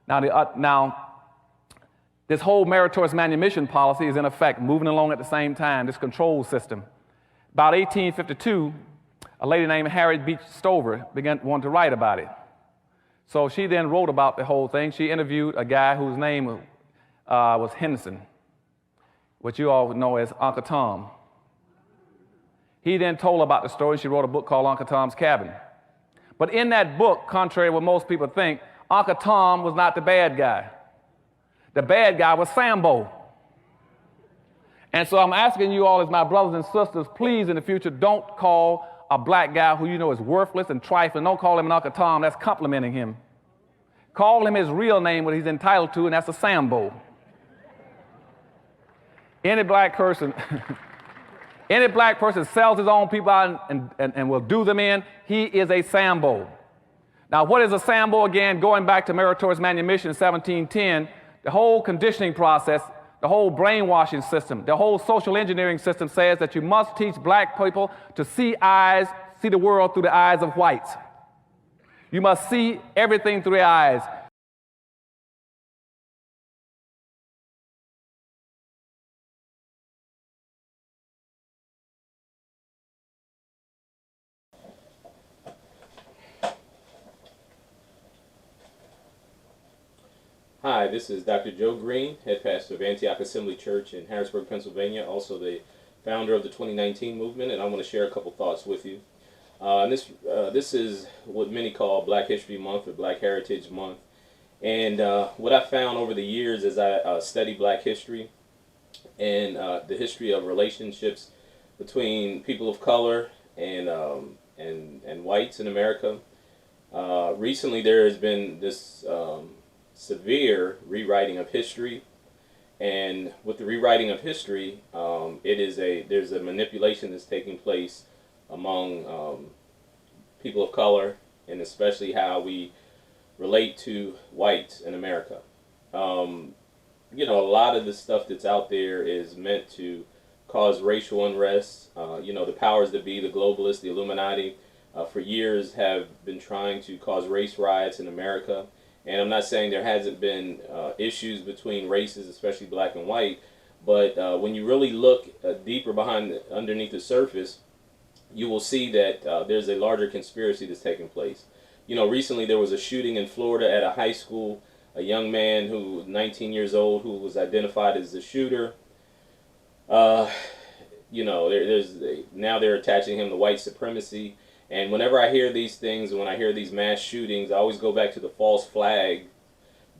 Now, this whole meritorious manumission policy is in effect, moving along at the same time, this control system. About 1852, a lady named Harriet Beecher Stover wanted to write about it. So she then wrote about the whole thing. She interviewed a guy whose name was Henderson, what you all know as Uncle Tom. He then told about the story. She wrote a book called Uncle Tom's Cabin. But in that book, contrary to what most people think, Uncle Tom was not the bad guy. The bad guy was Sambo. And so I'm asking you all as my brothers and sisters, please in the future don't call a black guy who you know is worthless and trifling. Don't call him an Uncle Tom. That's complimenting him. Call him his real name, what he's entitled to, and that's a Sambo. Any black person sells his own people out and will do them in, he is a Sambo. Now, what is a Sambo again? Going back to meritorious manumission in 1710, the whole conditioning process, the whole brainwashing system, the whole social engineering system says that you must teach black people to see the world through the eyes of whites. You must see everything through their eyes. Hi, this is Dr. Joe Green, head pastor of Antioch Assembly Church in Harrisburg, Pennsylvania, also the founder of the 2019 movement, and I want to share a couple thoughts with you. This is what many call Black History Month or Black Heritage Month, and what I found over the years as I study Black history and the history of relationships between people of color and whites in America. Recently, there has been this severe rewriting of history, and with the rewriting of history, there's a manipulation that's taking place among people of color, and especially how we relate to whites in America. A lot of the stuff that's out there is meant to cause racial unrest. The powers that be, the globalists, the Illuminati, for years have been trying to cause race riots in America. And I'm not saying there hasn't been issues between races, especially black and white, but when you really look deeper underneath the surface, you will see that there's a larger conspiracy that's taking place. Recently there was a shooting in Florida at a high school, a young man who was 19 years old who was identified as the shooter. Now they're attaching him to white supremacy. And whenever I hear these things, when I hear these mass shootings, I always go back to the false flag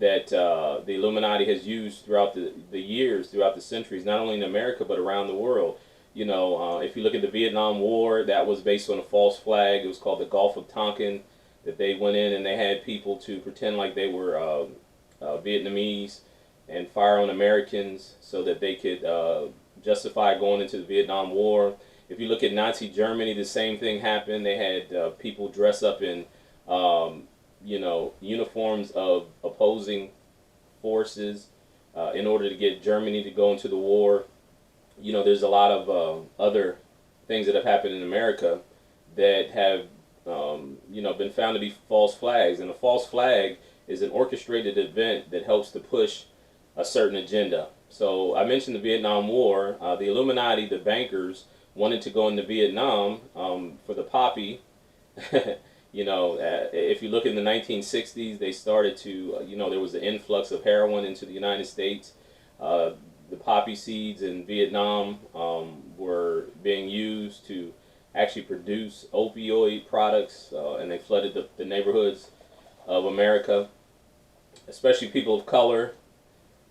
that the Illuminati has used throughout the years, throughout the centuries, not only in America, but around the world. If you look at the Vietnam War, that was based on a false flag. It was called the Gulf of Tonkin, that they went in and they had people to pretend like they were Vietnamese and fire on Americans so that they could justify going into the Vietnam War. If you look at Nazi Germany, the same thing happened. They had people dress up in, uniforms of opposing forces in order to get Germany to go into the war. There's a lot of other things that have happened in America that have, been found to be false flags. And a false flag is an orchestrated event that helps to push a certain agenda. So I mentioned the Vietnam War. The Illuminati, the bankers, wanted to go into Vietnam for the poppy. If you look in the 1960s, they started to, there was an influx of heroin into the United States. The poppy seeds in Vietnam were being used to actually produce opioid products, and they flooded the neighborhoods of America, especially people of color.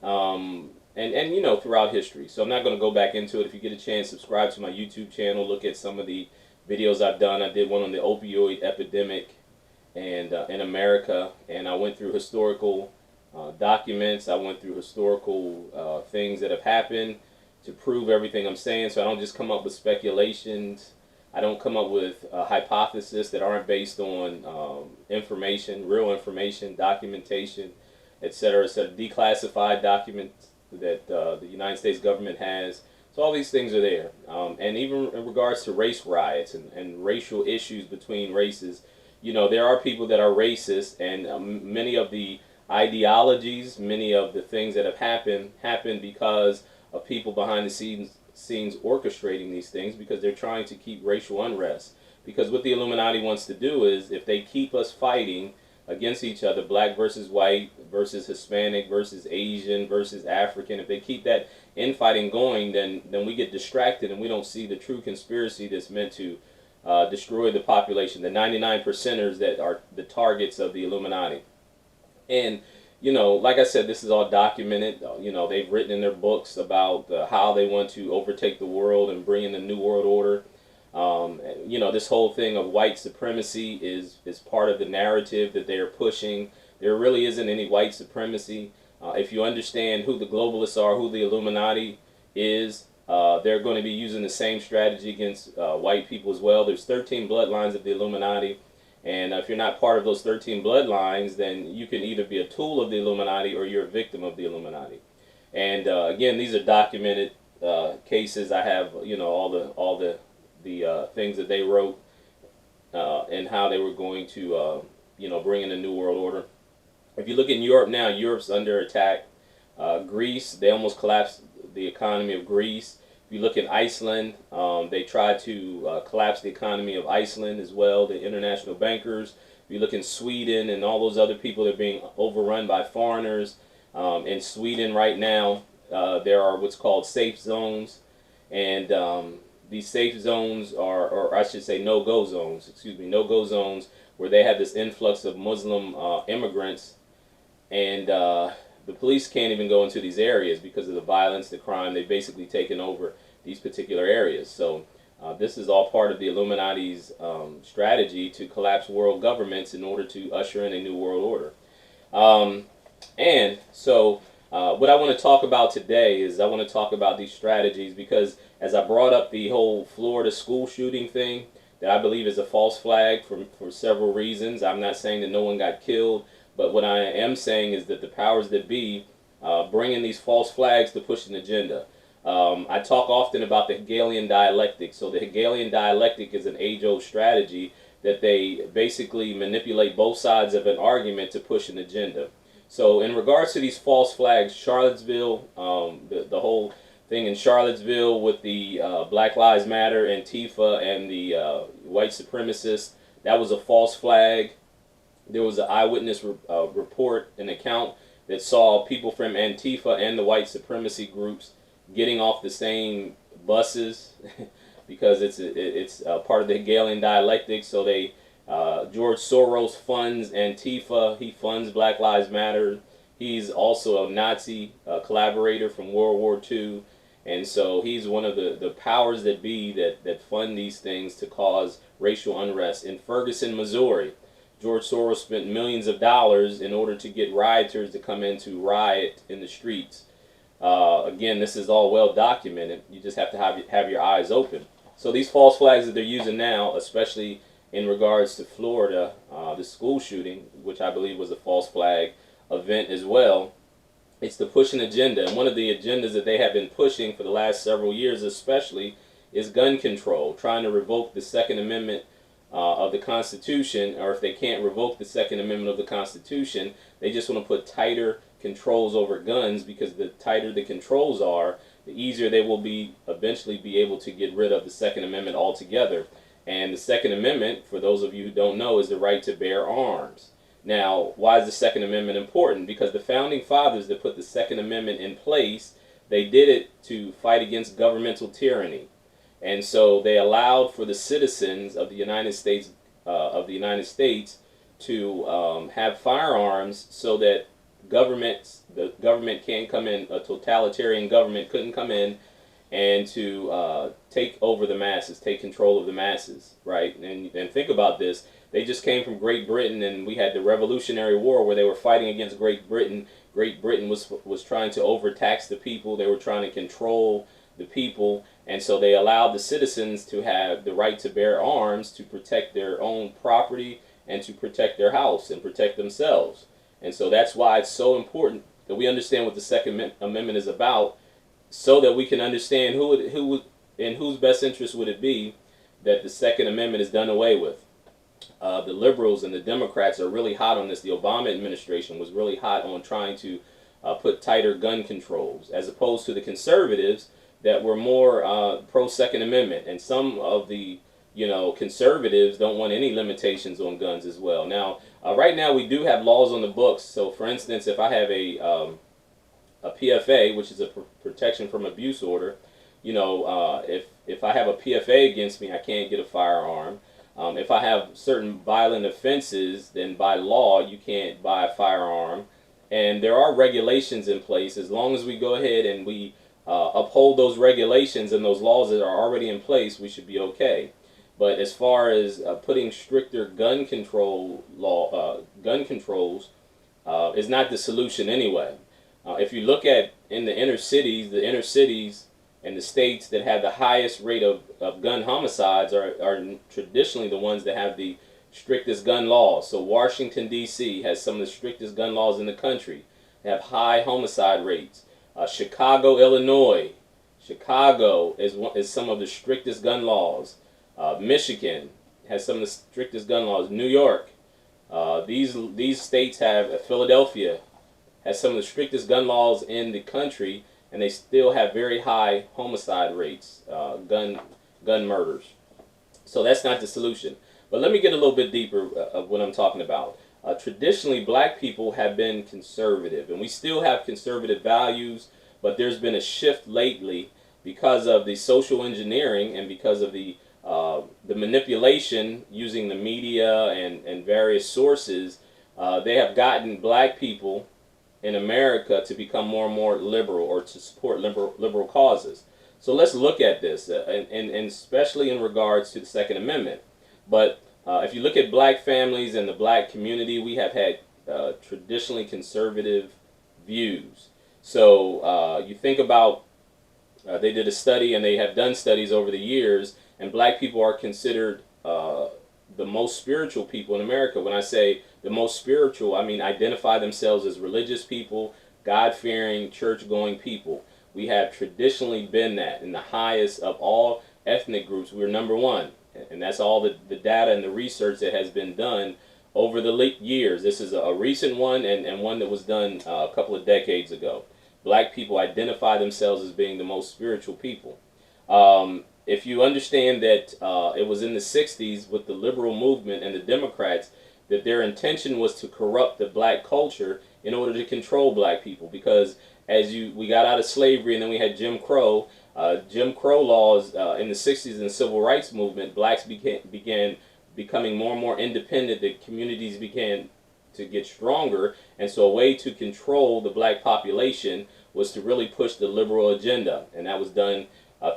And throughout history. So I'm not going to go back into it. If you get a chance, subscribe to my YouTube channel. Look at some of the videos I've done. I did one on the opioid epidemic and in America, and I went through historical documents. I went through historical things that have happened to prove everything I'm saying. So I don't just come up with speculations. I don't come up with hypotheses that aren't based on information, real information, documentation, etc. Declassified documents that the United States government has. So all these things are there. And even in regards to race riots and racial issues between races, there are people that are racist, and many of the ideologies, many of the things that have happened because of people behind the scenes orchestrating these things, because they're trying to keep racial unrest. Because what the Illuminati wants to do is, if they keep us fighting against each other, black versus white versus Hispanic versus Asian versus African, if they keep that infighting going, then we get distracted and we don't see the true conspiracy that's meant to destroy the population, the 99 percenters that are the targets of the Illuminati. And like I said, this is all documented. They've written in their books about how they want to overtake the world and bring in the new world order. This whole thing of white supremacy is part of the narrative that they are pushing. There really isn't any white supremacy. If you understand who the globalists are, who the Illuminati is, they're going to be using the same strategy against white people as well. There's 13 bloodlines of the Illuminati. And if you're not part of those 13 bloodlines, then you can either be a tool of the Illuminati or you're a victim of the Illuminati. And again, these are documented cases. I have all the things that they wrote and how they were going to bring in a new world order. If you look in Europe now, Europe's under attack. Greece, they almost collapsed the economy of Greece. If you look at Iceland, they tried to collapse the economy of Iceland as well, the international bankers. If you look in Sweden and all those other people that are being overrun by foreigners. In Sweden right now, there are what's called safe zones. And these safe zones are, or I should say no-go zones, no-go zones, where they have this influx of Muslim immigrants. And the police can't even go into these areas because of the violence, the crime. They've basically taken over these particular areas. So this is all part of the Illuminati's strategy to collapse world governments in order to usher in a new world order. And so what I want to talk about today is I want to talk about these strategies, because as I brought up the whole Florida school shooting thing, that I believe is a false flag for several reasons. I'm not saying that no one got killed. But what I am saying is that the powers that be bring in these false flags to push an agenda. I talk often about the Hegelian dialectic. So the Hegelian dialectic is an age-old strategy that they basically manipulate both sides of an argument to push an agenda. So in regards to these false flags, Charlottesville, the whole thing in Charlottesville with the Black Lives Matter, Antifa, and the white supremacists, that was a false flag. There was an eyewitness report, an account that saw people from Antifa and the white supremacy groups getting off the same buses because it's part of the Hegelian dialectic. So they George Soros funds Antifa. He funds Black Lives Matter. He's also a Nazi collaborator from World War II. And so he's one of the powers that be that fund these things to cause racial unrest. In Ferguson, Missouri, George Soros spent millions of dollars in order to get rioters to come in to riot in the streets. Again, this is all well documented. You just have to have your eyes open. So these false flags that they're using now, especially in regards to Florida, the school shooting, which I believe was a false flag event as well, it's to push an agenda. And one of the agendas that they have been pushing for the last several years especially is gun control, trying to revoke the Second Amendment of the Constitution. Or if they can't revoke the Second Amendment of the Constitution, they just want to put tighter controls over guns, because the tighter the controls are, the easier they will eventually be able to get rid of the Second Amendment altogether. And the Second Amendment, for those of you who don't know, is the right to bear arms. Now, why is the Second Amendment important? Because the Founding Fathers that put the Second Amendment in place, they did it to fight against governmental tyranny. And so they allowed for the citizens of the United States to have firearms, so that the government can't come in, a totalitarian government couldn't come in and to take over the masses, take control of the masses, right? And think about this. They just came from Great Britain, and we had the Revolutionary War where they were fighting against Great Britain. Great Britain was trying to overtax the people. They were trying to control the people. And so they allowed the citizens to have the right to bear arms to protect their own property and to protect their house and protect themselves. And so that's why it's so important that we understand what the Second Amendment is about, so that we can understand who in whose best interest would it be that the Second Amendment is done away with. the liberals and the Democrats are really hot on this. The Obama administration was really hot on trying to put tighter gun controls, as opposed to the conservatives that were more pro Second Amendment. And some of the conservatives don't want any limitations on guns as well. Now, right now we do have laws on the books. So, for instance, if I have a PFA, which is a protection from abuse order, if I have a PFA against me, I can't get a firearm. If I have certain violent offenses, then by law you can't buy a firearm. And there are regulations in place. As long as we go ahead and we uphold those regulations and those laws that are already in place, we should be okay. But as far as putting stricter gun controls is not the solution anyway. If you look at in the inner cities and the states that have the highest rate of gun homicides are traditionally the ones that have the strictest gun laws. So Washington, D.C. has some of the strictest gun laws in the country. They have high homicide rates. Chicago, Illinois. Chicago is some of the strictest gun laws. Michigan has some of the strictest gun laws. New York. These states have, Philadelphia has some of the strictest gun laws in the country, and they still have very high homicide rates, gun murders. So that's not the solution. But let me get a little bit deeper of what I'm talking about. Traditionally, black people have been conservative, and we still have conservative values, but there's been a shift lately because of the social engineering and because of the manipulation using the media and various sources. They have gotten black people in America to become more and more liberal, or to support liberal causes. So let's look at this, and especially in regards to the Second Amendment. But if you look at black families and the black community, we have had traditionally conservative views. So you think about, they did a study, and they have done studies over the years, and black people are considered the most spiritual people in America. When I say the most spiritual, I mean identify themselves as religious people, God-fearing, church-going people. We have traditionally been that. In the highest of all ethnic groups, we're number one. And that's all the data and the research that has been done over the years. This is a recent one, and one that was done a couple of decades ago. Black people identify themselves as being the most spiritual people. If you understand that it was in the 60s with the liberal movement and the Democrats that their intention was to corrupt the black culture in order to control black people, because we got out of slavery and then we had Jim Crow. Jim Crow laws in the 60s and the civil rights movement, blacks began becoming more and more independent. The communities began to get stronger, and so a way to control the black population was to really push the liberal agenda, and that was done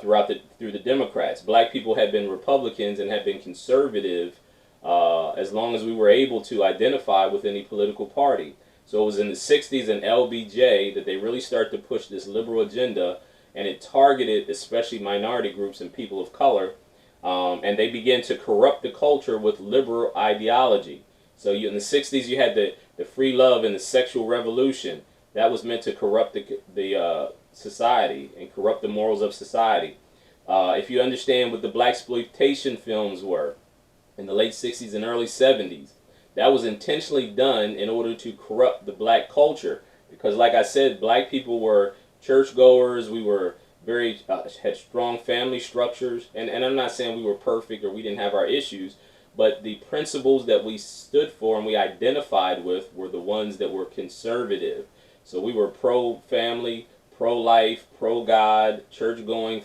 through the Democrats. Black people had been Republicans and had been conservative as long as we were able to identify with any political party. So it was in the 60s and LBJ that they really started to push this liberal agenda, and it targeted especially minority groups and people of color, and they began to corrupt the culture with liberal ideology. So in the 60s you had the free love and the sexual revolution. That was meant to corrupt the society and corrupt the morals of society. If you understand what the blaxploitation films were in the late 60s and early 70s, that was intentionally done in order to corrupt the black culture. Because like I said, black people were churchgoers, we were had strong family structures, and I'm not saying we were perfect or we didn't have our issues, but the principles that we stood for and we identified with were the ones that were conservative. So we were pro-family, pro-life, pro-God, church-going,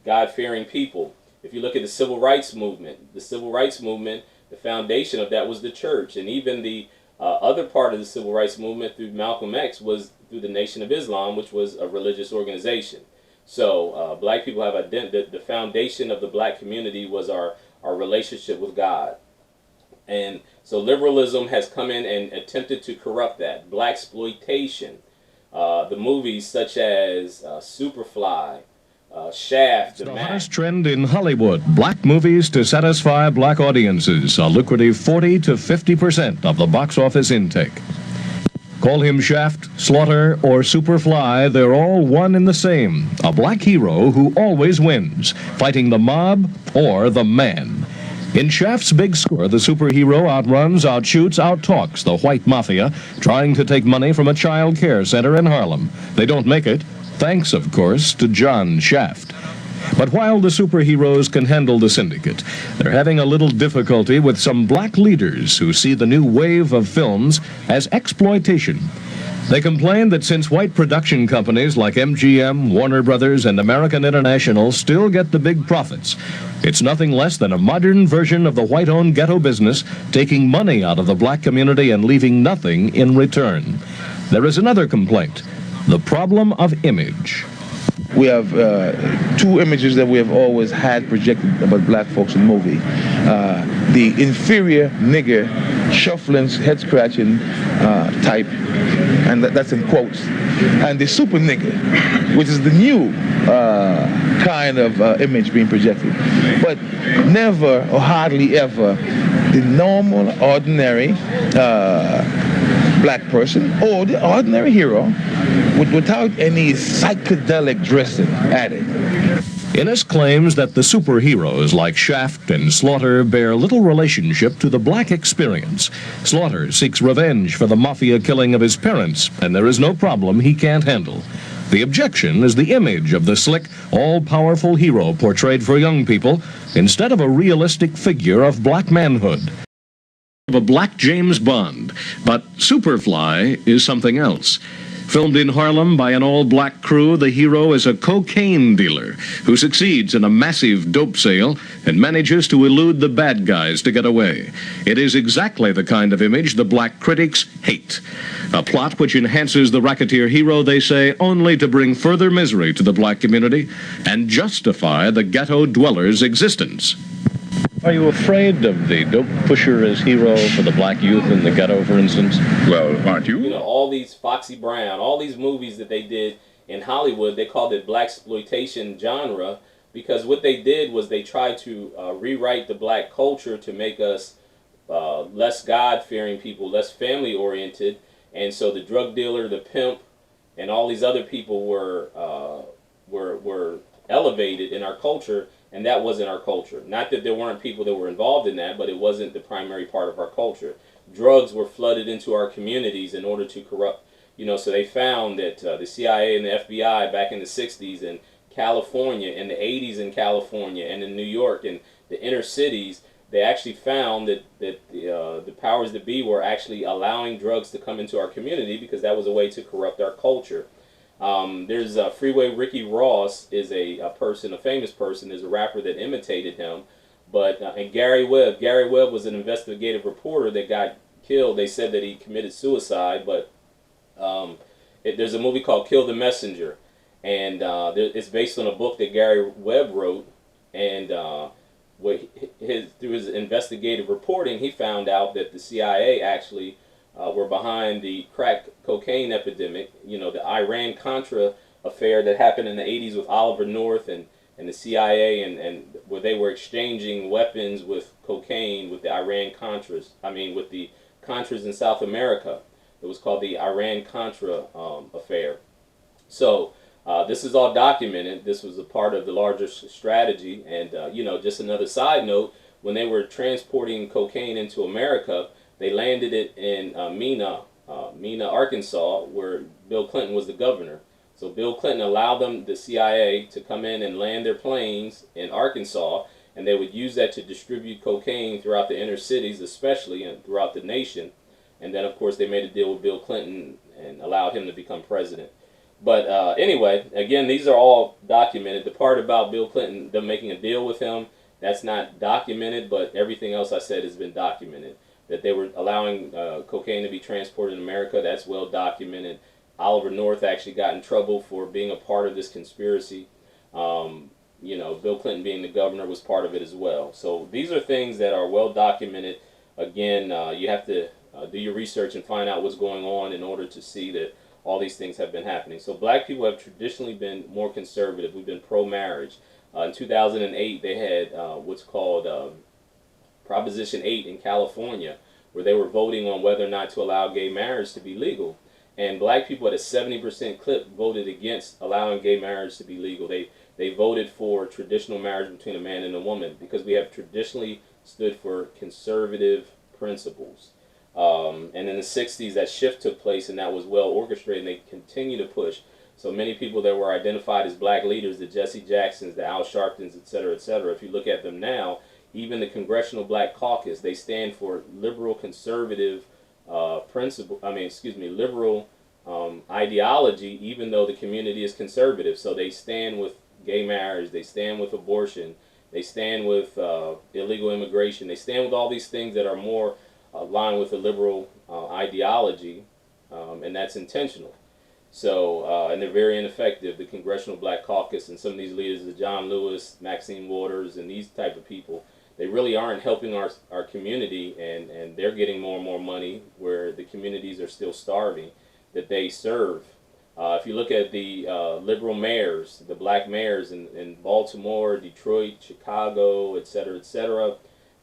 God-fearing people. If you look at the civil rights movement, the foundation of that was the church. And even the other part of the civil rights movement through Malcolm X was through the Nation of Islam, which was a religious organization. So black people have the foundation of the black community was our relationship with God. And so liberalism has come in and attempted to corrupt that. Blaxploitation. The movies such as Superfly, Shaft, The hottest trend in Hollywood, black movies to satisfy black audiences, a lucrative 40 to 50% of the box office intake. Call him Shaft, Slaughter, or Superfly, they're all one and the same. A black hero who always wins, fighting the mob or the man. In Shaft's big score, the superhero outruns, outshoots, outtalks the white mafia trying to take money from a child care center in Harlem. They don't make it, thanks, of course, to John Shaft. But while the superheroes can handle the syndicate, they're having a little difficulty with some black leaders who see the new wave of films as exploitation. They complain that since white production companies like MGM, Warner Brothers, and American International still get the big profits, it's nothing less than a modern version of the white-owned ghetto business, taking money out of the black community and leaving nothing in return. There is another complaint, the problem of image. We have two images that we have always had projected about black folks in movie. The inferior nigger, shuffling, head-scratching type, and that's in quotes. And the super nigger, which is the new kind of image being projected. But never or hardly ever the normal, ordinary black person or the ordinary hero without any psychedelic dressing added. Innes claims that the superheroes like Shaft and Slaughter bear little relationship to the black experience. Slaughter seeks revenge for the mafia killing of his parents, and there is no problem he can't handle. The objection is the image of the slick, all-powerful hero portrayed for young people instead of a realistic figure of black manhood. Of a black James Bond, but Superfly is something else. Filmed in Harlem by an all-black crew, the hero is a cocaine dealer who succeeds in a massive dope sale and manages to elude the bad guys to get away. It is exactly the kind of image the black critics hate. A plot which enhances the racketeer hero, they say, only to bring further misery to the black community and justify the ghetto dweller's existence. Are you afraid of the dope pusher as hero for the black youth in the ghetto, for instance? Well, aren't you? You know, all these Foxy Brown, all these movies that they did in Hollywood, they called it blaxploitation genre because what they did was they tried to rewrite the black culture to make us less God-fearing people, less family-oriented, and so the drug dealer, the pimp, and all these other people were elevated in our culture. And that wasn't our culture. Not that there weren't people that were involved in that, but it wasn't the primary part of our culture. Drugs were flooded into our communities in order to corrupt, you know, so they found that the CIA and the FBI back in the 60s in California, in the 80s in California, and in New York and the inner cities, they actually found that the powers that be were actually allowing drugs to come into our community because that was a way to corrupt our culture. There's Freeway Ricky Ross is a famous person, there's a rapper that imitated him, but and Gary Webb was an investigative reporter that got killed. They said that he committed suicide, but there's a movie called Kill the Messenger, and it's based on a book that Gary Webb wrote, and through his investigative reporting, he found out that the CIA actually were behind the crack cocaine epidemic, you know, the Iran-Contra affair that happened in the 80s with Oliver North and the CIA, and where they were exchanging weapons with cocaine with the Iran-Contras, with the Contras in South America. It was called the Iran-Contra affair. So this is all documented. This was a part of the larger strategy, and you know, just another side note, when they were transporting cocaine into America, they landed it in Mena, Arkansas, where Bill Clinton was the governor. So Bill Clinton allowed the CIA, to come in and land their planes in Arkansas, and they would use that to distribute cocaine throughout the inner cities, especially, and throughout the nation. And then, of course, they made a deal with Bill Clinton and allowed him to become president. But anyway, again, these are all documented. The part about Bill Clinton, them making a deal with him, that's not documented, but everything else I said has been documented. That they were allowing cocaine to be transported in America, that's well documented. Oliver North actually got in trouble for being a part of this conspiracy. You know, Bill Clinton being the governor was part of it as well. So these are things that are well documented. Again, you have to do your research and find out what's going on in order to see that all these things have been happening. So black people have traditionally been more conservative. We've been pro-marriage. In 2008, they had what's called Proposition 8 in California, where they were voting on whether or not to allow gay marriage to be legal. And black people at a 70% clip voted against allowing gay marriage to be legal. They they voted for traditional marriage between a man and a woman because we have traditionally stood for conservative principles. And in the 60s, that shift took place, and that was well orchestrated, and they continue to push. So many people that were identified as black leaders, the Jesse Jacksons, the Al Sharptons, et cetera, if you look at them now, even the Congressional Black Caucus, they stand for liberal conservative liberal ideology, even though the community is conservative. So they stand with gay marriage, they stand with abortion, they stand with illegal immigration, they stand with all these things that are more aligned with the liberal ideology, and that's intentional. So, and they're very ineffective. The Congressional Black Caucus and some of these leaders, the John Lewis, Maxine Waters, and these type of people, they really aren't helping our community, and they're getting more and more money where the communities are still starving that they serve. If you look at the liberal mayors, the black mayors in Baltimore, Detroit, Chicago, et cetera,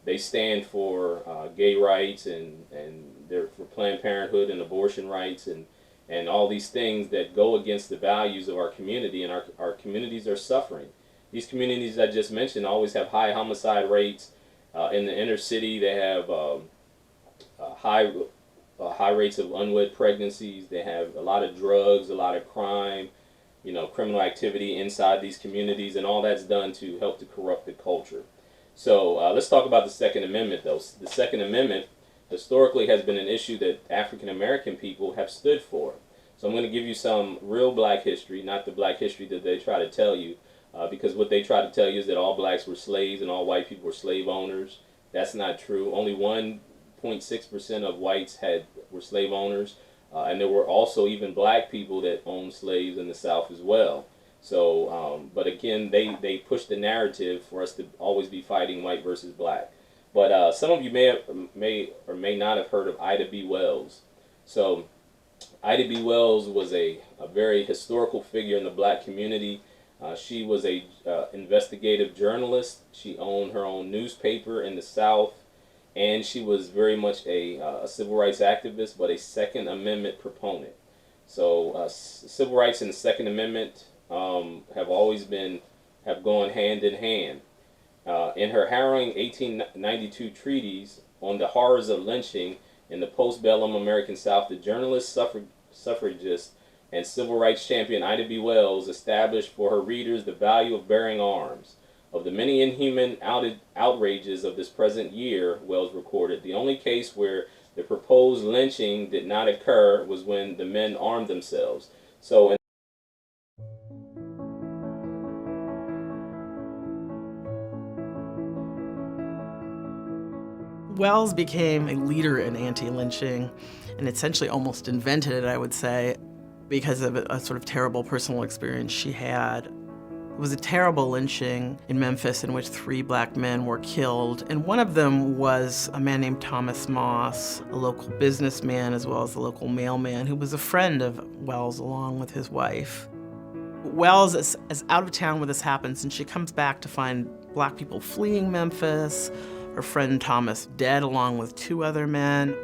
they stand for gay rights, and they're for Planned Parenthood and abortion rights, and all these things that go against the values of our community, and our communities are suffering. These communities I just mentioned always have high homicide rates. In the inner city, they have high rates of unwed pregnancies. They have a lot of drugs, a lot of crime, criminal activity inside these communities, and all that's done to help to corrupt the culture. So let's talk about the Second Amendment, though. The Second Amendment historically has been an issue that African American people have stood for. So I'm going to give you some real black history, not the black history that they try to tell you, because what they try to tell you is that all blacks were slaves and all white people were slave owners. That's not true. Only 1.6% of whites were slave owners, and there were also even black people that owned slaves in the South as well. So, but again, they push the narrative for us to always be fighting white versus black. But some of you may or may not have heard of Ida B. Wells. So Ida B. Wells was a very historical figure in the black community. She was a investigative journalist. She owned her own newspaper in the South, and she was very much a civil rights activist, but a Second Amendment proponent. So civil rights and the Second Amendment have gone hand in hand. In her harrowing 1892 treatise on the horrors of lynching in the postbellum American South, the journalist, suffragist, and civil rights champion Ida B. Wells established for her readers the value of bearing arms. Of the many inhuman outrages of this present year, Wells recorded, the only case where the proposed lynching did not occur was when the men armed themselves. So Wells became a leader in anti-lynching and essentially almost invented it, I would say, because of a sort of terrible personal experience she had. It was a terrible lynching in Memphis in which 3 black men were killed, and one of them was a man named Thomas Moss, a local businessman as well as a local mailman who was a friend of Wells along with his wife. Wells is out of town when this happens, and she comes back to find black people fleeing Memphis, her friend Thomas dead along with 2 other men.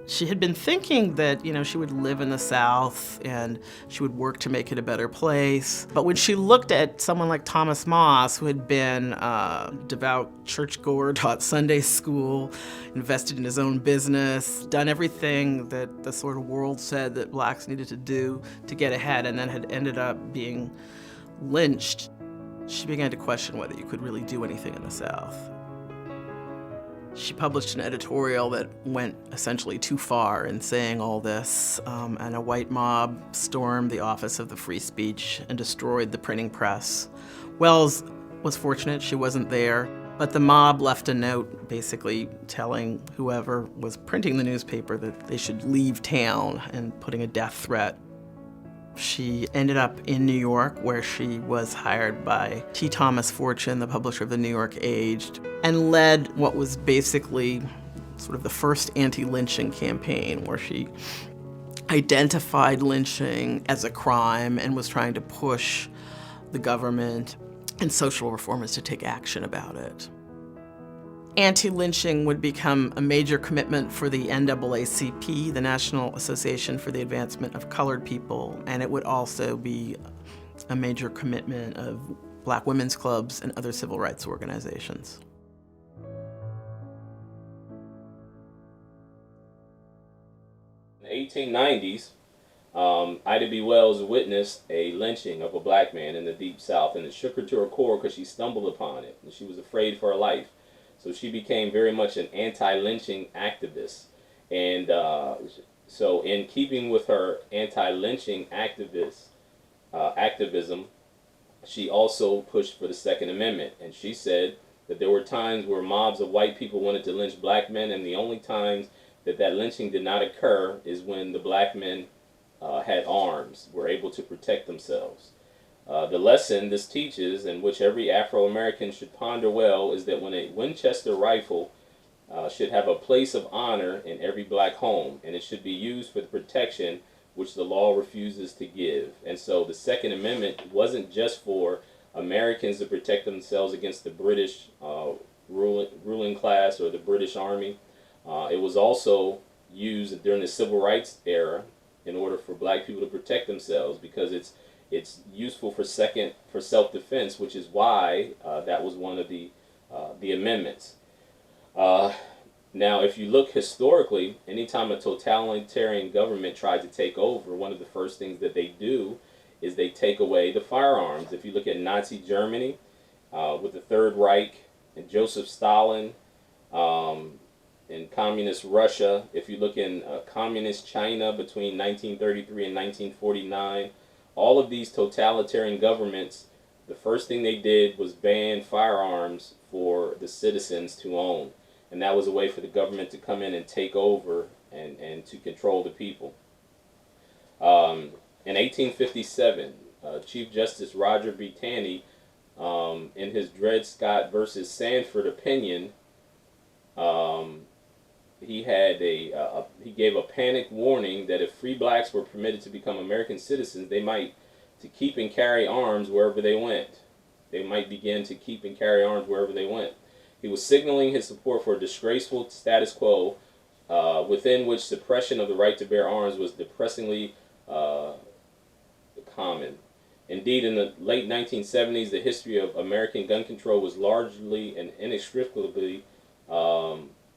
She had been thinking that, she would live in the South and she would work to make it a better place. But when she looked at someone like Thomas Moss, who had been a devout churchgoer, taught Sunday school, invested in his own business, done everything that the sort of world said that blacks needed to do to get ahead, and then had ended up being lynched, she began to question whether you could really do anything in the South. She published an editorial that went essentially too far in saying all this, and a white mob stormed the office of the Free Speech and destroyed the printing press. Wells was fortunate she wasn't there, but the mob left a note basically telling whoever was printing the newspaper that they should leave town and putting a death threat. She ended up in New York, where she was hired by T. Thomas Fortune, the publisher of the New York Age, and led what was basically sort of the first anti-lynching campaign, where she identified lynching as a crime and was trying to push the government and social reformers to take action about it. Anti-lynching would become a major commitment for the NAACP, the National Association for the Advancement of Colored People, and it would also be a major commitment of Black women's clubs and other civil rights organizations. In the 1890s, Ida B. Wells witnessed a lynching of a black man in the Deep South, and it shook her to her core because she stumbled upon it, and she was afraid for her life. So she became very much an anti-lynching activist. And so in keeping with her anti-lynching activism, she also pushed for the Second Amendment. And she said that there were times where mobs of white people wanted to lynch black men, and the only times that lynching did not occur is when the black men had arms, were able to protect themselves. The lesson this teaches, and which every Afro-American should ponder well, is that when a Winchester rifle should have a place of honor in every black home, and it should be used for the protection which the law refuses to give. And so the Second Amendment wasn't just for Americans to protect themselves against the British ruling class or the British Army. It was also used during the Civil Rights era in order for black people to protect themselves, because it's useful for self-defense, which is why that was one of the amendments. Now, if you look historically, anytime a totalitarian government tried to take over, one of the first things that they do is they take away the firearms. If you look at Nazi Germany with the Third Reich and Joseph Stalin, in communist Russia, if you look in communist China between 1933 and 1949, all of these totalitarian governments, the first thing they did was ban firearms for the citizens to own. And that was a way for the government to come in and take over and to control the people. In 1857, Chief Justice Roger B. Taney, in his Dred Scott versus Sanford opinion, he gave a panic warning that if free blacks were permitted to become American citizens, they might to keep and carry arms wherever they went. They might begin to keep and carry arms wherever they went. He was signaling his support for a disgraceful status quo within which suppression of the right to bear arms was depressingly common. Indeed, in the late 1970s, the history of American gun control was largely and inextricably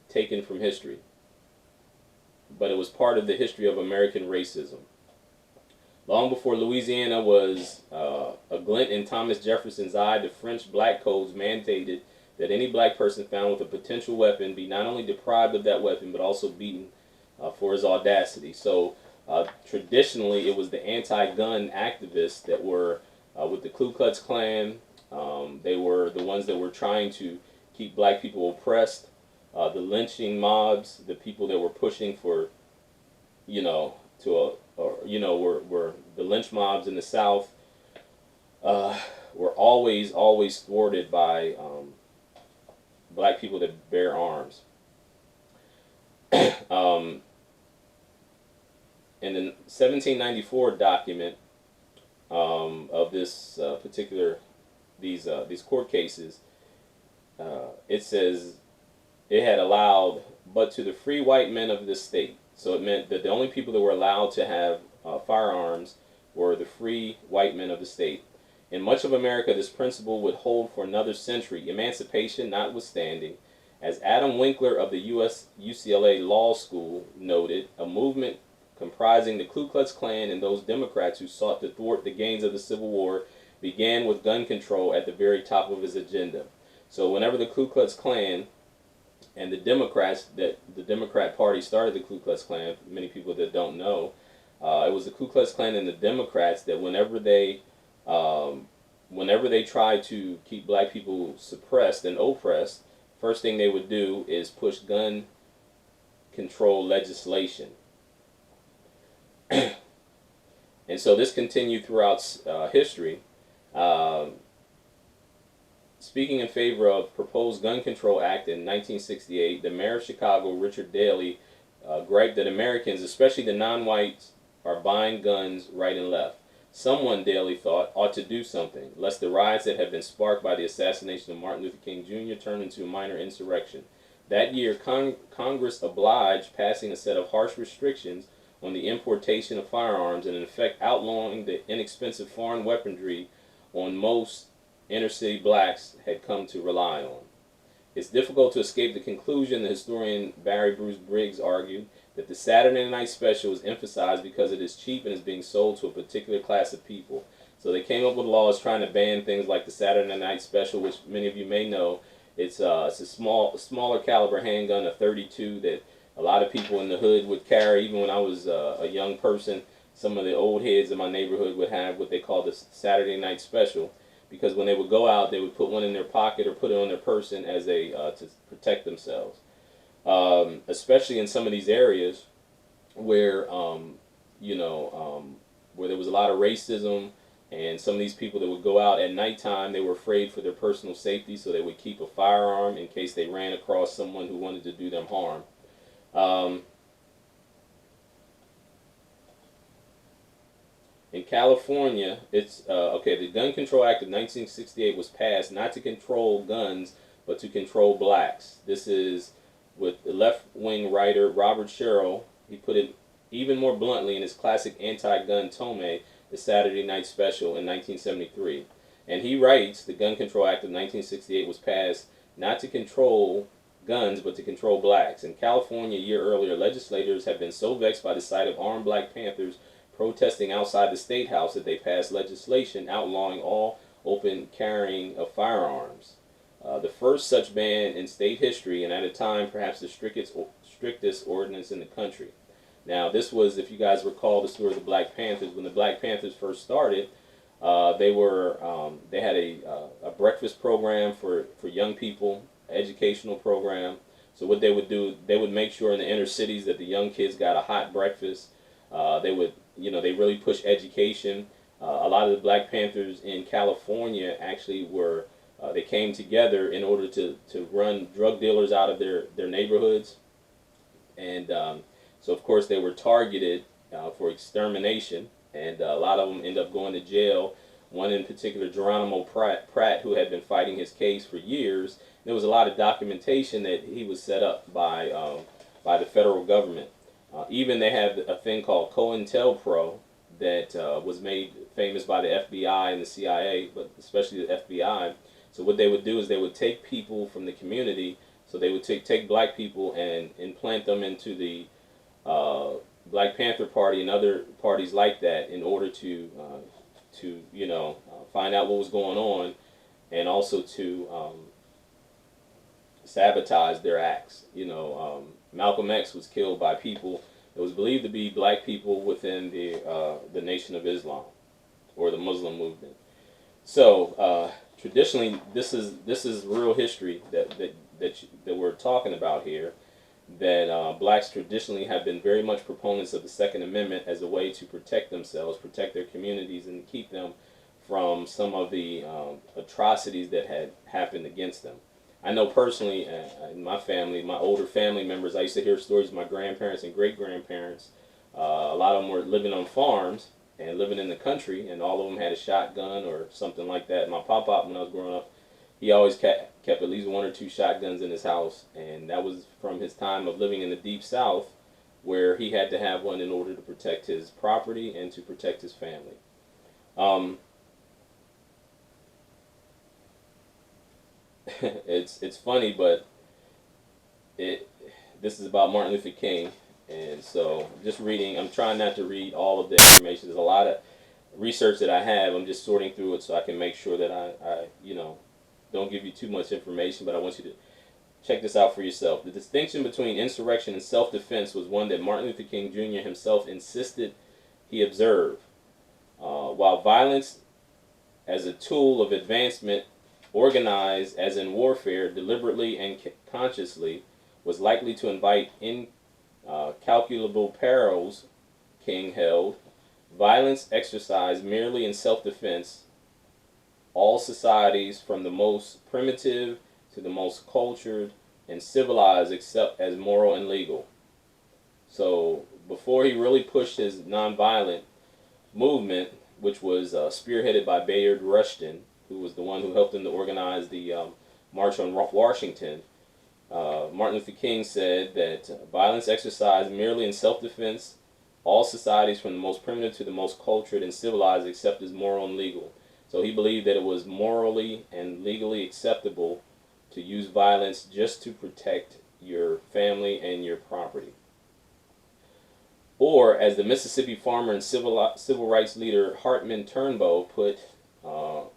taken from history. But it was part of the history of American racism. Long before Louisiana was a glint in Thomas Jefferson's eye, the French black codes mandated that any black person found with a potential weapon be not only deprived of that weapon, but also beaten for his audacity. So traditionally, it was the anti-gun activists that were with the Ku Klux Klan. They were the ones that were trying to keep black people oppressed. The lynching mobs, the people that were pushing for, were the lynch mobs in the South, were always thwarted by black people that bear arms. In the 1794 document of this these court cases, it says it had allowed but to the free white men of this state. So it meant that the only people that were allowed to have firearms were the free white men of the state. In much of America, this principle would hold for another century, emancipation notwithstanding. As Adam Winkler of the UCLA Law School noted, a movement comprising the Ku Klux Klan and those Democrats who sought to thwart the gains of the Civil War began with gun control at the very top of his agenda. So whenever the Ku Klux Klan and the Democrats, that the Democrat Party started the Ku Klux Klan, for many people that don't know, it was the Ku Klux Klan and the Democrats that whenever they tried to keep black people suppressed and oppressed, first thing they would do is push gun control legislation. And so this continued throughout history. Speaking in favor of proposed Gun Control Act in 1968, the mayor of Chicago, Richard Daley, griped that Americans, especially the non-whites, are buying guns right and left. Someone, Daley thought, ought to do something, lest the riots that had been sparked by the assassination of Martin Luther King Jr. turn into a minor insurrection. That year, Congress obliged passing a set of harsh restrictions on the importation of firearms and in effect outlawing the inexpensive foreign weaponry on most inner city blacks had come to rely on. It's difficult to escape the conclusion that historian Barry Bruce Briggs argued that the Saturday Night Special is emphasized because it is cheap and is being sold to a particular class of people. So they came up with laws trying to ban things like the Saturday Night Special, which many of you may know. It's a smaller caliber handgun, a .32, that a lot of people in the hood would carry. Even when I was a young person, some of the old heads in my neighborhood would have what they call the Saturday Night Special, because when they would go out, they would put one in their pocket or put it on their person as to protect themselves. Especially in some of these areas where where there was a lot of racism, and some of these people that would go out at nighttime, they were afraid for their personal safety, so they would keep a firearm in case they ran across someone who wanted to do them harm. In California, it's the Gun Control Act of 1968 was passed not to control guns, but to control blacks. This is with the left-wing writer Robert Sherrill. He put it even more bluntly in his classic anti-gun tome, The Saturday Night Special, in 1973. And he writes, the Gun Control Act of 1968 was passed not to control guns, but to control blacks. In California, a year earlier, legislators had been so vexed by the sight of armed Black Panthers protesting outside the State House that they passed legislation outlawing all open carrying of firearms. The first such ban in state history, and at a time perhaps the strictest ordinance in the country. Now, this was, if you guys recall the story of the Black Panthers, when the Black Panthers first started, they had a breakfast program for young people, educational program. So what they would do, they would make sure in the inner cities that the young kids got a hot breakfast. They really push education. A lot of the Black Panthers in California actually were, they came together in order to run drug dealers out of their neighborhoods. And so of course they were targeted for extermination, and a lot of them end up going to jail. One in particular, Geronimo Pratt, who had been fighting his case for years. There was a lot of documentation that he was set up by the federal government. Even they have a thing called COINTELPRO that was made famous by the FBI and the CIA, but especially the FBI. So what they would do is they would take people from the community. So they would take black people and implant them into the Black Panther Party and other parties like that in order to find out what was going on, and also to sabotage their acts. Malcolm X was killed by people that was believed to be black people within the Nation of Islam or the Muslim movement. So traditionally, this is real history that we're talking about here. That blacks traditionally have been very much proponents of the Second Amendment as a way to protect themselves, protect their communities, and keep them from some of the atrocities that had happened against them. I know personally, in my family, my older family members, I used to hear stories of my grandparents and great-grandparents. A lot of them were living on farms and living in the country, and all of them had a shotgun or something like that. My pop-pop, when I was growing up, he always kept at least 1 or 2 shotguns in his house, and that was from his time of living in the Deep South, where he had to have one in order to protect his property and to protect his family. It's funny, but this is about Martin Luther King, and so just reading. I'm trying not to read all of the information. There's a lot of research that I have. I'm just sorting through it so I can make sure that I don't give you too much information, but I want you to check this out for yourself. The distinction between insurrection and self-defense was one that Martin Luther King Jr. himself insisted he observe. While violence as a tool of advancement, organized as in warfare, deliberately and consciously, was likely to invite incalculable perils, King held, violence exercised merely in self-defense, all societies from the most primitive to the most cultured and civilized accept as moral and legal. So before he really pushed his nonviolent movement, which was spearheaded by Bayard Rustin, who was the one who helped him to organize the March on Washington, Martin Luther King said that violence exercised merely in self-defense all societies from the most primitive to the most cultured and civilized accept as moral and legal. So he believed that it was morally and legally acceptable to use violence just to protect your family and your property. Or, as the Mississippi farmer and civil rights leader Hartman Turnbow put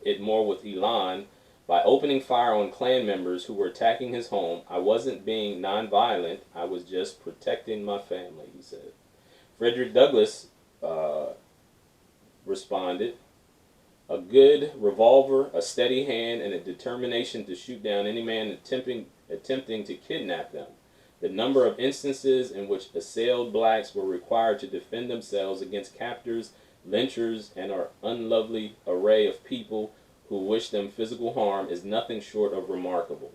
it more with elan, by opening fire on Klan members who were attacking his home, I wasn't being nonviolent, I was just protecting my family, he said. Frederick Douglass responded, a good revolver, a steady hand, and a determination to shoot down any man attempting to kidnap them. The number of instances in which assailed blacks were required to defend themselves against captors, lynchers, and our unlovely array of people who wish them physical harm is nothing short of remarkable.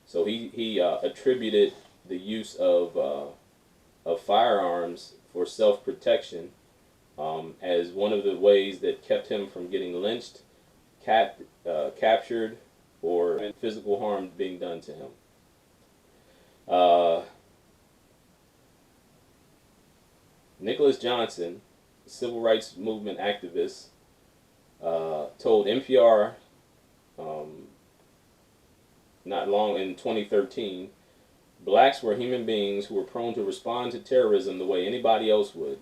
So he attributed the use of firearms for self-protection as one of the ways that kept him from getting lynched, captured, or physical harm being done to him. Nicholas Johnson, civil rights movement activist, told NPR not long in 2013, blacks were human beings who were prone to respond to terrorism the way anybody else would.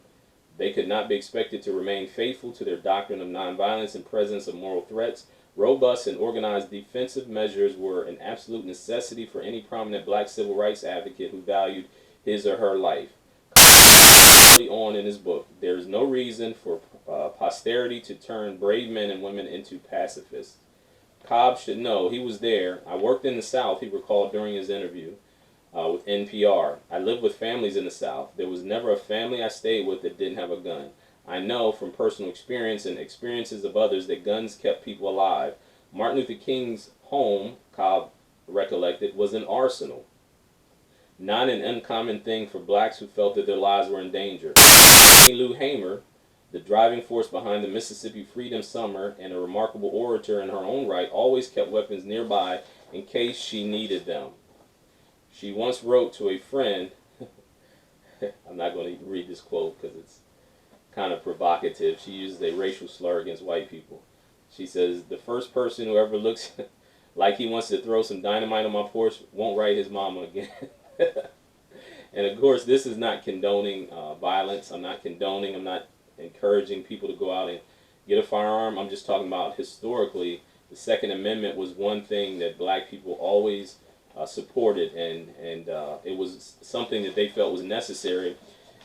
They could not be expected to remain faithful to their doctrine of nonviolence in presence of moral threats. Robust and organized defensive measures were an absolute necessity for any prominent black civil rights advocate who valued his or her life. On in his book, there is no reason for posterity to turn brave men and women into pacifists. Cobb should know, he was there. I worked in the South, he recalled during his interview with NPR. I lived with families in the South. There was never a family I stayed with that didn't have a gun. I know from personal experience and experiences of others that guns kept people alive. Martin Luther King's home, Cobb recollected, was an arsenal. Not an uncommon thing for blacks who felt that their lives were in danger. Lou Hamer, the driving force behind the Mississippi Freedom Summer and a remarkable orator in her own right, always kept weapons nearby in case she needed them. She once wrote to a friend, I'm not going to read this quote because it's kind of provocative. She uses a racial slur against white people. She says, the first person who ever looks like he wants to throw some dynamite on my porch won't write his mama again. And of course, this is not condoning violence. I'm not encouraging people to go out and get a firearm. I'm just talking about historically, the Second Amendment was one thing that black people always supported, and it was something that they felt was necessary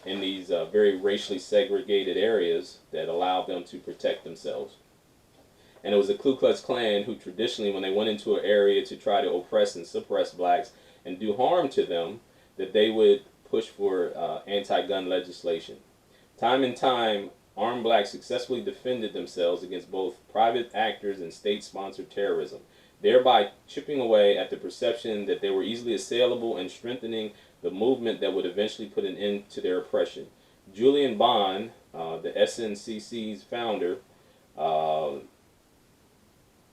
in these very racially segregated areas that allowed them to protect themselves. And it was the Ku Klux Klan who traditionally, when they went into an area to try to oppress and suppress blacks and do harm to them, that they would push for anti-gun legislation. Time and time, armed blacks successfully defended themselves against both private actors and state-sponsored terrorism, thereby chipping away at the perception that they were easily assailable and strengthening the movement that would eventually put an end to their oppression. Julian Bond, the SNCC's founder,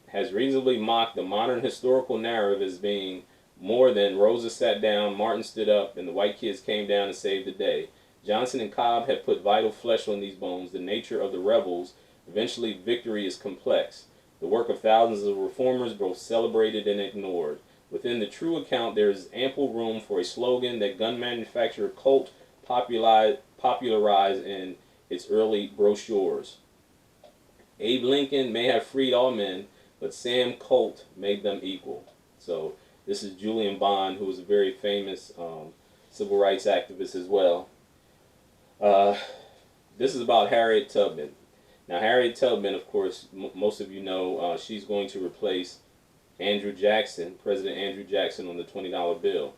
has reasonably mocked the modern historical narrative as being more than Rosa sat down, Martin stood up, and the white kids came down and saved the day. Johnson and Cobb have put vital flesh on these bones. The nature of the rebels, eventually victory, is complex. The work of thousands of reformers, both celebrated and ignored. Within the true account, there is ample room for a slogan that gun manufacturer Colt popularized in its early brochures. Abe Lincoln may have freed all men, but Sam Colt made them equal. So this is Julian Bond, who was a very famous civil rights activist as well. This is about Harriet Tubman. Now, Harriet Tubman, of course, most of you know, she's going to replace Andrew Jackson, President Andrew Jackson, on the $20 bill.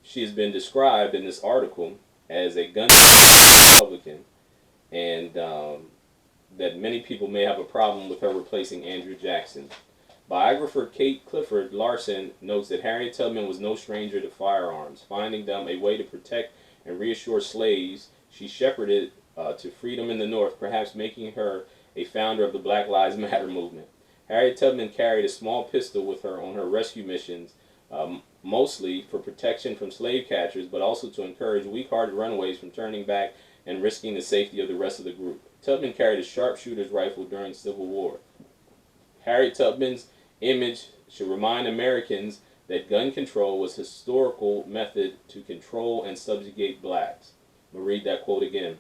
She has been described in this article as a gun Republican, and that many people may have a problem with her replacing Andrew Jackson. Biographer Kate Clifford Larson notes that Harriet Tubman was no stranger to firearms. Finding them a way to protect and reassure slaves, she shepherded to freedom in the North, perhaps making her a founder of the Black Lives Matter movement. Harriet Tubman carried a small pistol with her on her rescue missions, mostly for protection from slave catchers, but also to encourage weak-hearted runaways from turning back and risking the safety of the rest of the group. Tubman carried a sharpshooter's rifle during Civil War. Harriet Tubman's image should remind Americans that gun control was a historical method to control and subjugate blacks. I'm going to read that quote again.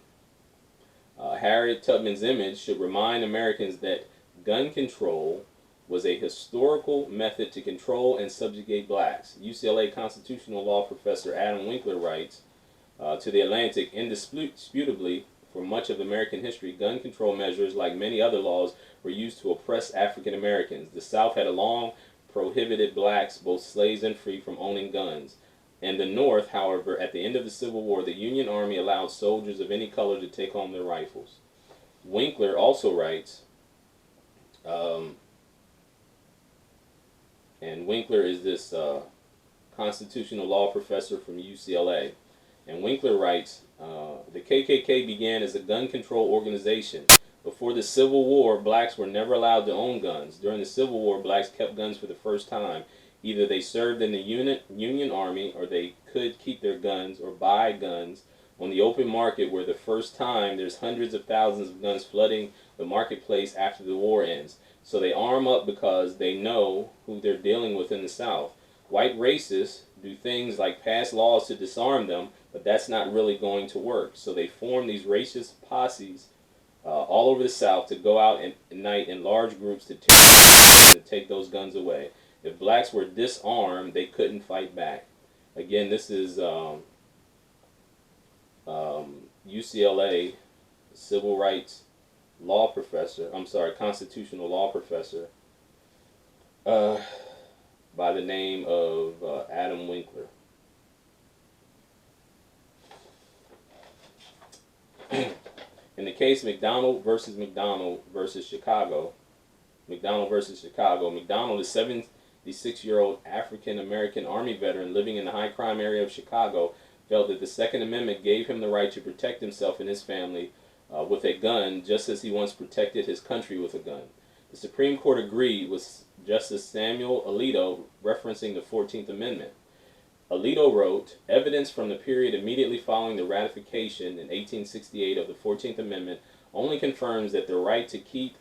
Harriet Tubman's image should remind Americans that gun control was a historical method to control and subjugate blacks. UCLA constitutional law professor Adam Winkler writes to The Atlantic, indisputably, for much of American history, gun control measures, like many other laws, were used to oppress African Americans. The South had long prohibited blacks, both slaves and free, from owning guns. In the North, however, at the end of the Civil War, the Union Army allowed soldiers of any color to take home their rifles. Winkler also writes, and Winkler is this constitutional law professor from UCLA. And Winkler writes, the KKK began as a gun control organization. Before the Civil War, blacks were never allowed to own guns. During the Civil War, blacks kept guns for the first time. Either they served in the Union Army, or they could keep their guns or buy guns on the open market, where the first time there's hundreds of thousands of guns flooding the marketplace after the war ends. So they arm up because they know who they're dealing with in the South. White racists do things like pass laws to disarm them, but that's not really going to work. So they form these racist posses all over the South to go out at night in large groups to take those guns away. If blacks were disarmed, they couldn't fight back. Again, this is UCLA civil rights law professor, constitutional law professor by the name of Adam Winkler. In the case McDonald versus Chicago, McDonald, a 76-year-old African-American Army veteran living in the high crime area of Chicago, felt that the Second Amendment gave him the right to protect himself and his family with a gun, just as he once protected his country with a gun. The Supreme Court agreed with Justice Samuel Alito, referencing the 14th Amendment. Alito wrote, evidence from the period immediately following the ratification in 1868 of the 14th Amendment only confirms that the right to keep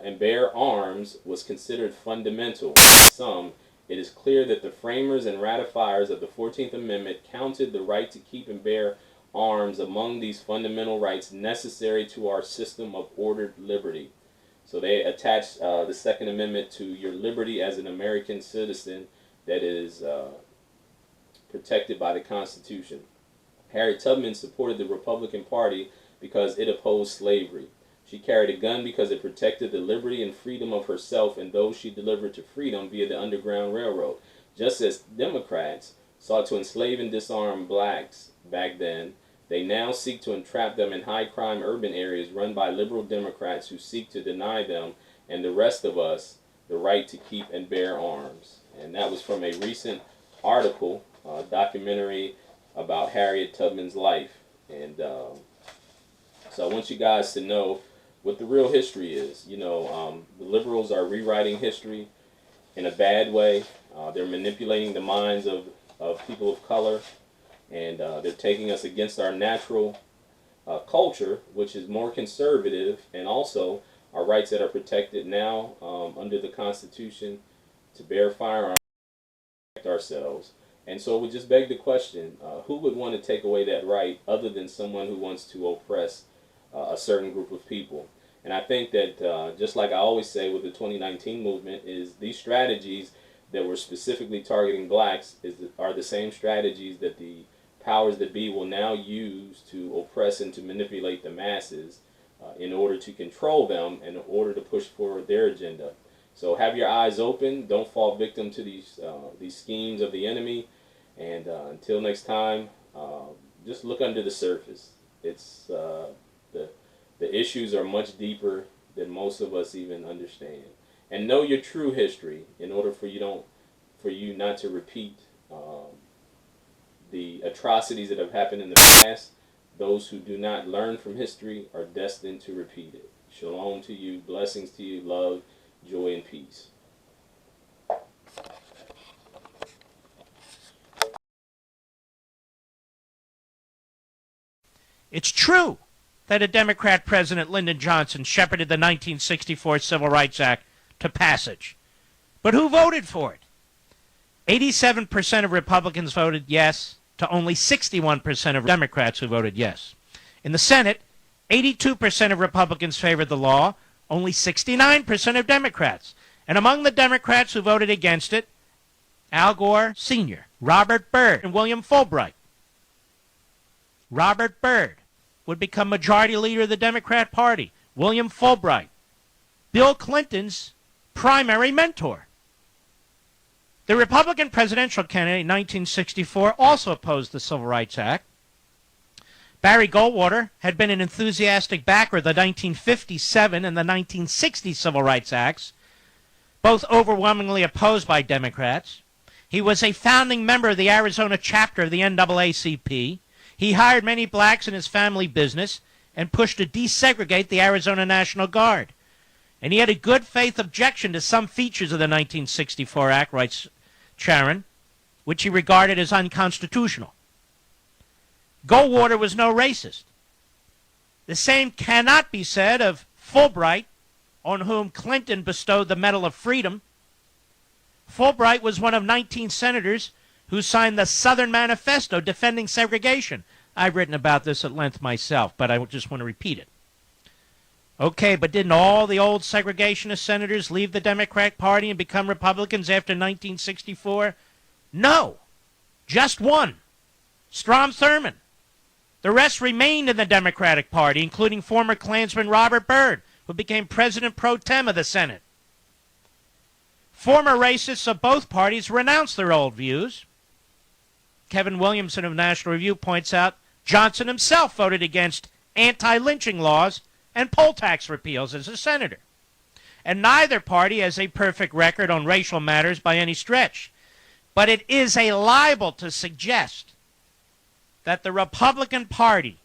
and bear arms was considered fundamental. To some, it is clear that the framers and ratifiers of the 14th Amendment counted the right to keep and bear arms among these fundamental rights necessary to our system of ordered liberty. So they attached the Second Amendment to your liberty as an American citizen that is protected by the Constitution. Harriet Tubman supported the Republican Party because it opposed slavery. She carried a gun because it protected the liberty and freedom of herself and those she delivered to freedom via the Underground Railroad. Just as Democrats sought to enslave and disarm blacks back then, they now seek to entrap them in high-crime urban areas run by liberal Democrats who seek to deny them and the rest of us the right to keep and bear arms. And that was from a recent article, documentary about Harriet Tubman's life. And so I want you guys to know what the real history is. You know, the liberals are rewriting history in a bad way. They're manipulating the minds of people of color, and they're taking us against our natural culture, which is more conservative, and also our rights that are protected now under the Constitution to bear firearms and protect ourselves. And so it would just beg the question, who would want to take away that right other than someone who wants to oppress a certain group of people? And I think that just like I always say with the 2019 movement, is these strategies that were specifically targeting blacks are the same strategies that the powers that be will now use to oppress and to manipulate the masses in order to control them and in order to push forward their agenda. So have your eyes open. Don't fall victim to these schemes of the enemy. And until next time, just look under the surface. It's the issues are much deeper than most of us even understand. And know your true history in order for you not to repeat the atrocities that have happened in the past. Those who do not learn from history are destined to repeat it. Shalom to you, blessings to you, love, joy, and peace. It's true that a Democrat President, Lyndon Johnson, shepherded the 1964 Civil Rights Act to passage. But who voted for it? 87% of Republicans voted yes to only 61% of Democrats who voted yes. In the Senate, 82% of Republicans favored the law, only 69% of Democrats. And among the Democrats who voted against it, Al Gore Sr., Robert Byrd, and William Fulbright. Robert Byrd would become majority leader of the Democrat Party. William Fulbright, Bill Clinton's primary mentor. The Republican presidential candidate in 1964 also opposed the Civil Rights Act. Barry Goldwater had been an enthusiastic backer of the 1957 and the 1960 Civil Rights Acts, both overwhelmingly opposed by Democrats. He was a founding member of the Arizona chapter of the NAACP. He hired many blacks in his family business and pushed to desegregate the Arizona National Guard. And he had a good faith objection to some features of the 1964 Act, writes Charon, which he regarded as unconstitutional. Goldwater was no racist. The same cannot be said of Fulbright, on whom Clinton bestowed the Medal of Freedom. Fulbright was one of 19 senators who signed the Southern Manifesto defending segregation. I've written about this at length myself, but I just want to repeat it. Okay, but didn't all the old segregationist senators leave the Democratic Party and become Republicans after 1964? No, just one, Strom Thurmond. The rest remained in the Democratic Party, including former Klansman Robert Byrd, who became president pro tem of the Senate. Former racists of both parties renounced their old views. Kevin Williamson of National Review points out Johnson himself voted against anti-lynching laws and poll tax repeals as a senator. And neither party has a perfect record on racial matters by any stretch. But it is a libel to suggest that the Republican Party,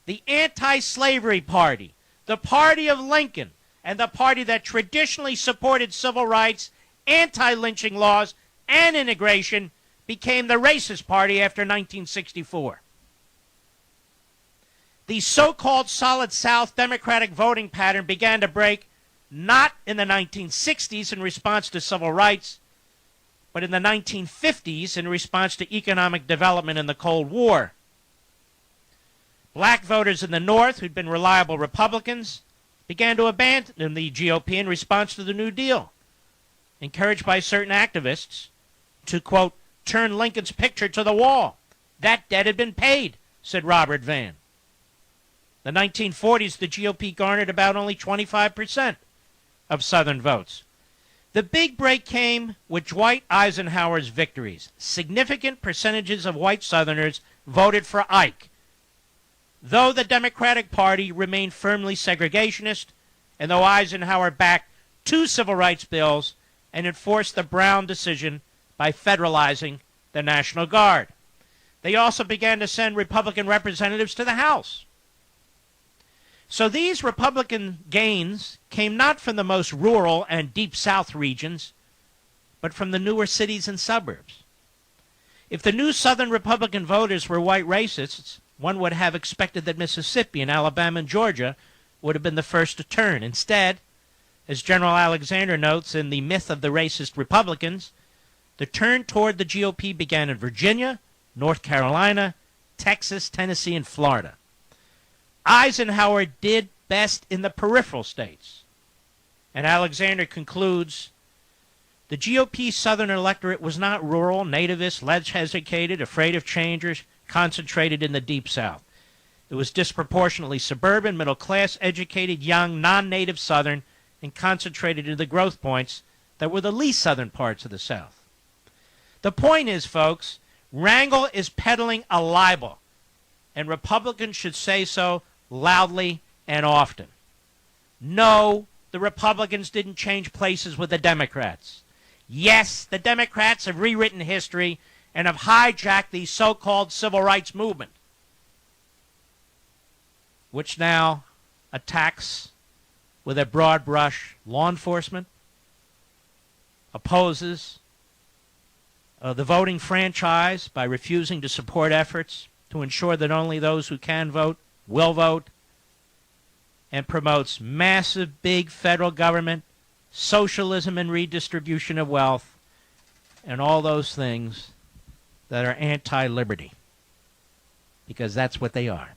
the anti-slavery party, the party of Lincoln, and the party that traditionally supported civil rights, anti-lynching laws, and integration became the racist party after 1964. The so-called Solid South Democratic voting pattern began to break not in the 1960s in response to civil rights, but in the 1950s in response to economic development in the Cold War. Black voters in the North, who'd been reliable Republicans, began to abandon the GOP in response to the New Deal, encouraged by certain activists to, quote, turn Lincoln's picture to the wall. That debt had been paid, said Robert Vann. The 1940s, the GOP garnered about only 25% of Southern votes. The big break came with Dwight Eisenhower's victories. Significant percentages of white Southerners voted for Ike, though the Democratic Party remained firmly segregationist, and though Eisenhower backed 2 civil rights bills and enforced the Brown decision by federalizing the National Guard. They also began to send Republican representatives to the House. So these Republican gains came not from the most rural and deep South regions, but from the newer cities and suburbs. If the new Southern Republican voters were white racists, one would have expected that Mississippi and Alabama and Georgia would have been the first to turn. Instead, as General Alexander notes in The Myth of the Racist Republicans, the turn toward the GOP began in Virginia, North Carolina, Texas, Tennessee, and Florida. Eisenhower did best in the peripheral states. And Alexander concludes, the GOP Southern electorate was not rural, nativist, less educated, afraid of change, or concentrated in the Deep South. It was disproportionately suburban, middle-class, educated, young, non-native Southern, and concentrated in the growth points that were the least Southern parts of the South. The point is, folks, Rangel is peddling a libel, and Republicans should say so loudly and often. No, the Republicans didn't change places with the Democrats. Yes, the Democrats have rewritten history and have hijacked the so-called civil rights movement, which now attacks with a broad brush law enforcement, opposes the voting franchise by refusing to support efforts to ensure that only those who can vote will vote, and promotes massive, big federal government, socialism and redistribution of wealth, and all those things that are anti-liberty. Because that's what they are.